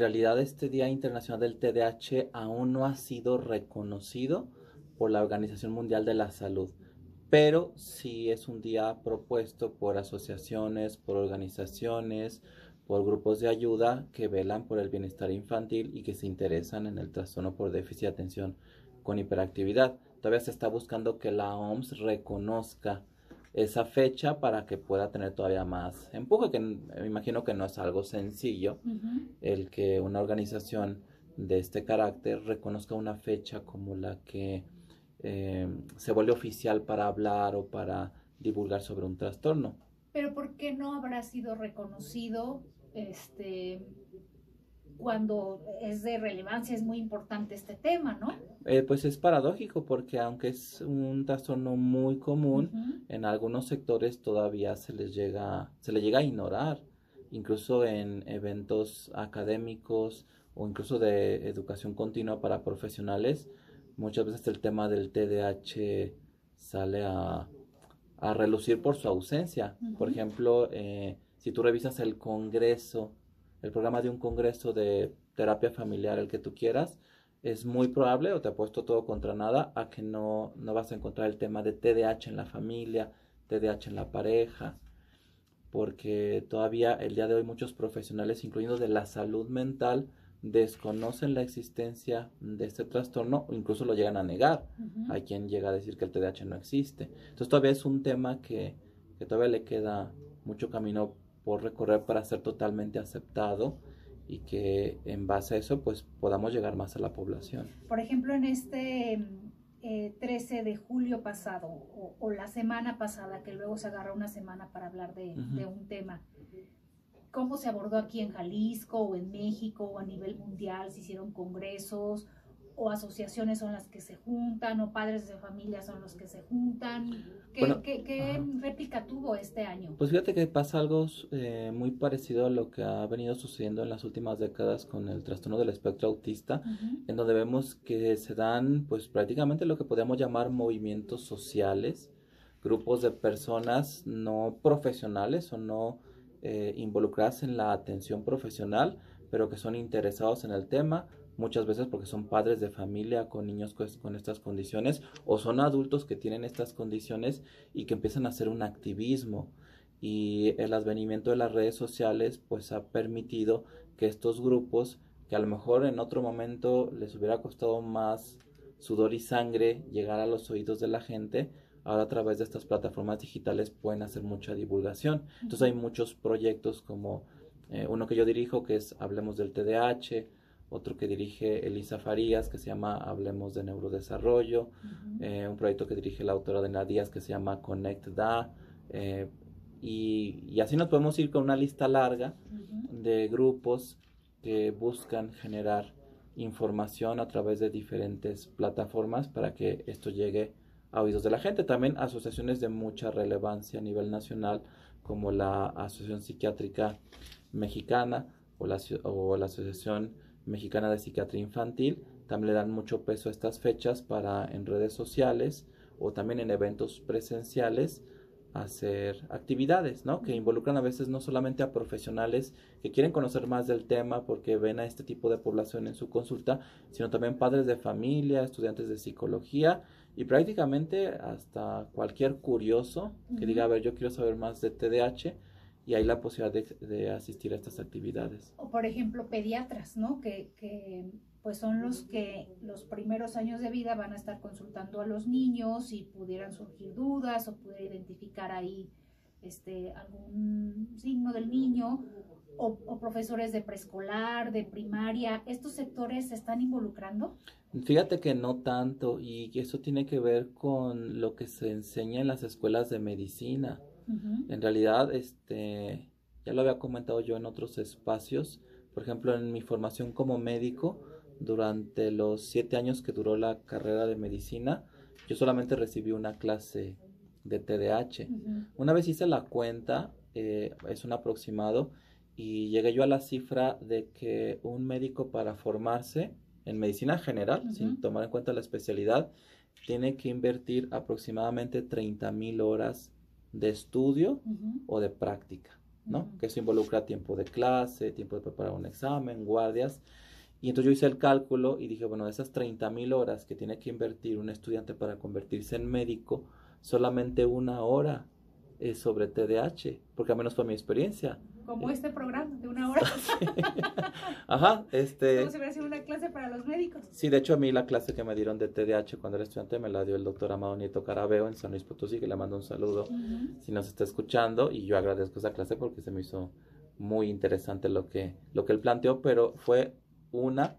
realidad este Día Internacional del TDAH aún no ha sido reconocido por la Organización Mundial de la Salud, pero sí es un día propuesto por asociaciones, por organizaciones, por grupos de ayuda que velan por el bienestar infantil y que se interesan en el trastorno por déficit de atención con hiperactividad. Todavía se está buscando que la OMS reconozca esa fecha para que pueda tener todavía más empuje, que me imagino que no es algo sencillo el que una organización de este carácter reconozca una fecha como la que se vuelve oficial para hablar o para divulgar sobre un trastorno. Pero ¿por qué no habrá sido reconocido cuando es de relevancia, es muy importante este tema, ¿no? Pues es paradójico porque aunque es un trastorno muy común, en algunos sectores todavía se le llega a ignorar, incluso en eventos académicos o incluso de educación continua para profesionales. Muchas veces el tema del TDAH sale a relucir por su ausencia. Por ejemplo, si tú revisas el congreso, el programa de un congreso de terapia familiar, el que tú quieras, es muy probable, o te apuesto todo contra nada, a que no vas a encontrar el tema de TDAH en la familia, TDAH en la pareja, porque todavía el día de hoy muchos profesionales, incluyendo de la salud mental, desconocen la existencia de este trastorno o incluso lo llegan a negar. Hay quien llega a decir que el TDAH no existe. Entonces todavía es un tema que todavía le queda mucho camino por recorrer para ser totalmente aceptado y que en base a eso pues podamos llegar más a la población. Por ejemplo, en este 13 de julio pasado o la semana pasada, que luego se agarra una semana para hablar de un tema, ¿cómo se abordó aquí en Jalisco o en México o a nivel mundial? ¿Se hicieron congresos o asociaciones son las que se juntan o padres de familia son los que se juntan? ¿Qué réplica tuvo este año? Pues fíjate que pasa algo muy parecido a lo que ha venido sucediendo en las últimas décadas con el trastorno del espectro autista, en donde vemos que se dan pues prácticamente lo que podríamos llamar movimientos sociales, grupos de personas no profesionales o no involucradas en la atención profesional, pero que son interesados en el tema, muchas veces porque son padres de familia con niños con estas condiciones o son adultos que tienen estas condiciones y que empiezan a hacer un activismo, y el advenimiento de las redes sociales pues ha permitido que estos grupos, que a lo mejor en otro momento les hubiera costado más sudor y sangre llegar a los oídos de la gente, ahora a través de estas plataformas digitales pueden hacer mucha divulgación. Entonces hay muchos proyectos como uno que yo dirijo, que es Hablemos del TDAH, otro que dirige Elisa Farías, que se llama Hablemos de Neurodesarrollo, un proyecto que dirige la autora de Díaz, que se llama Connect Da, y así nos podemos ir con una lista larga de grupos que buscan generar información a través de diferentes plataformas para que esto llegue a oídos de la gente. También asociaciones de mucha relevancia a nivel nacional, como la Asociación Psiquiátrica Mexicana o la Asociación Mexicana de Psiquiatría Infantil, también le dan mucho peso a estas fechas para en redes sociales o también en eventos presenciales hacer actividades, ¿no? Que involucran a veces no solamente a profesionales que quieren conocer más del tema porque ven a este tipo de población en su consulta, sino también padres de familia, estudiantes de psicología y prácticamente hasta cualquier curioso que diga, a ver, yo quiero saber más de TDAH, y hay la posibilidad de asistir a estas actividades. O por ejemplo pediatras, ¿no? Que pues son los que los primeros años de vida van a estar consultando a los niños y pudieran surgir dudas o pudiera identificar ahí algún signo del niño, o profesores de preescolar, de primaria. ¿Estos sectores se están involucrando? Fíjate que no tanto, y eso tiene que ver con lo que se enseña en las escuelas de medicina. En realidad, ya lo había comentado yo en otros espacios. Por ejemplo, en mi formación como médico, durante los 7 años que duró la carrera de medicina, yo solamente recibí una clase de TDAH. Una vez hice la cuenta, es un aproximado, y llegué yo a la cifra de que un médico para formarse en medicina general, sin tomar en cuenta la especialidad, tiene que invertir aproximadamente 30,000 horas de estudio o de práctica. ¿no? Que eso involucra tiempo de clase, tiempo de preparar un examen, guardias. Y entonces yo hice el cálculo y dije, bueno, de esas 30,000 horas que tiene que invertir un estudiante para convertirse en médico, solamente 1 hora es sobre TDAH, porque al menos fue mi experiencia. Como este programa de 1 hora. Ajá, Como si hubiera sido una clase para los médicos. Sí, de hecho a mí la clase que me dieron de TDAH cuando era estudiante me la dio el doctor Amado Nieto Carabeo en San Luis Potosí, que le mando un saludo si nos está escuchando, y yo agradezco esa clase porque se me hizo muy interesante lo que él planteó, pero fue una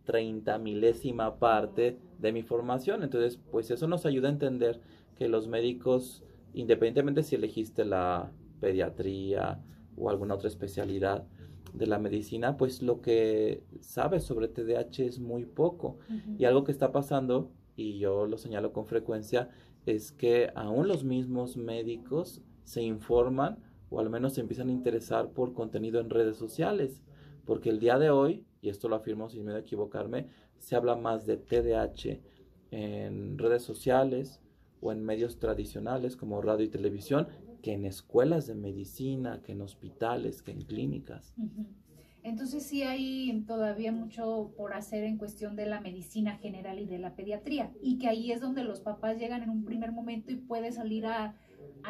30,000ª parte de mi formación. Entonces, pues eso nos ayuda a entender que los médicos, independientemente si elegiste la pediatría o alguna otra especialidad de la medicina, pues lo que sabes sobre TDAH es muy poco. Y algo que está pasando, y yo lo señalo con frecuencia, es que aún los mismos médicos se informan o al menos se empiezan a interesar por contenido en redes sociales, porque el día de hoy, y esto lo afirmo sin miedo a equivocarme, se habla más de TDAH en redes sociales o en medios tradicionales como radio y televisión que en escuelas de medicina, que en hospitales, que en clínicas. Entonces sí hay todavía mucho por hacer en cuestión de la medicina general y de la pediatría, y que ahí es donde los papás llegan en un primer momento y puede salir a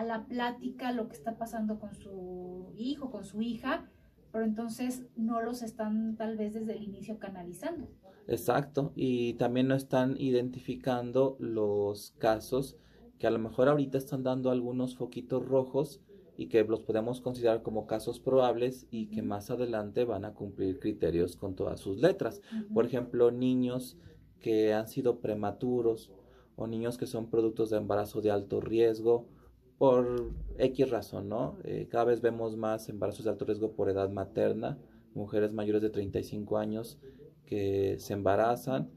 la plática lo que está pasando con su hijo, con su hija, pero entonces no los están tal vez desde el inicio canalizando. Exacto, y también no están identificando los casos que a lo mejor ahorita están dando algunos foquitos rojos y que los podemos considerar como casos probables y que más adelante van a cumplir criterios con todas sus letras. Por ejemplo, niños que han sido prematuros o niños que son productos de embarazo de alto riesgo por X razón, ¿no? Cada vez vemos más embarazos de alto riesgo por edad materna, mujeres mayores de 35 años que se embarazan,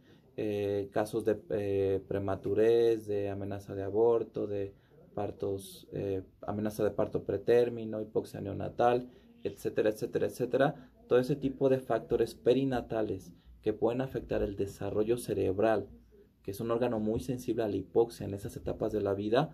casos de prematurez, de amenaza de aborto, de partos, amenaza de parto pretérmino, hipoxia neonatal, etcétera, etcétera, etcétera. Todo ese tipo de factores perinatales que pueden afectar el desarrollo cerebral, que es un órgano muy sensible a la hipoxia en esas etapas de la vida,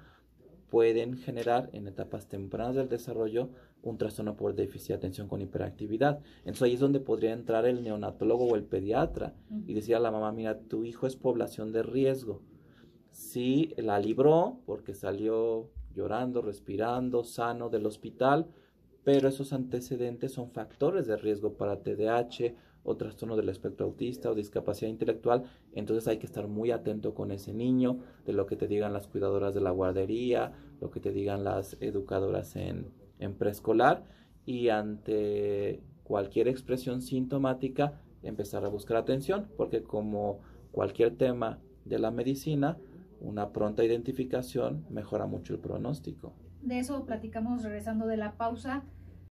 pueden generar en etapas tempranas del desarrollo un trastorno por déficit de atención con hiperactividad. Entonces ahí es donde podría entrar el neonatólogo o el pediatra y decir a la mamá, mira, tu hijo es población de riesgo. Sí, la libró porque salió llorando, respirando, sano del hospital, pero esos antecedentes son factores de riesgo para TDAH o trastorno del espectro autista o discapacidad intelectual. Entonces hay que estar muy atento con ese niño, de lo que te digan las cuidadoras de la guardería, lo que te digan las educadoras en preescolar, y ante cualquier expresión sintomática empezar a buscar atención, porque como cualquier tema de la medicina, una pronta identificación mejora mucho el pronóstico. De eso platicamos regresando de la pausa.